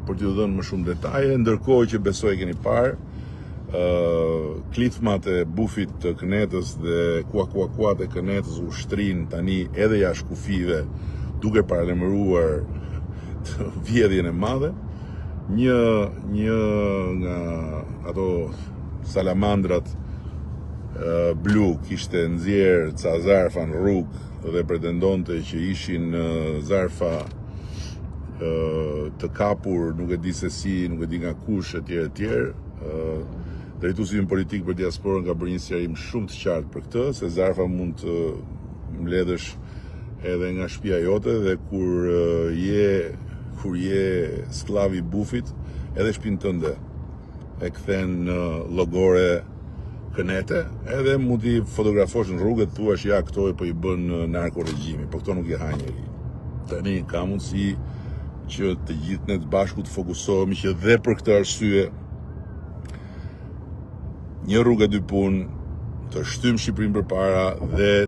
për t'ju dhënë më shumë detaje, ndërkohë që besoj keni parë klithmat e bufit të Kënetës dhe kuat e Kënetës u shtrin tani edhe jashtë kufive, duke paralajmëruar vjedhjen e madhe. Një nga ato salamandrat blu kishte nxjerr ca zarfa në rrugë dhe pretendonte që ishin zarfa të kapur, nuk e di se si, nuk e di nga kush etj. Drejtuesi im politik për diasporën ka bërë një sqarim shumë të qartë për këtë, se zarfa mund të mbledhësh edhe nga shtëpia jote dhe kur je skllav i bufit, edhe shtëpinë tënde e kthen në llogore Kënete, edhe mund t'i fotografosh në rrugë dhe thuash ja këto po i bën narkoregjimi, po këto nuk i ha njeri. Tani ka mundësi që të gjithë ne të bashku të fokusohemi që dhe për këtë arsye një rrugë e dy punë, të shtym Shqipërinë përpara dhe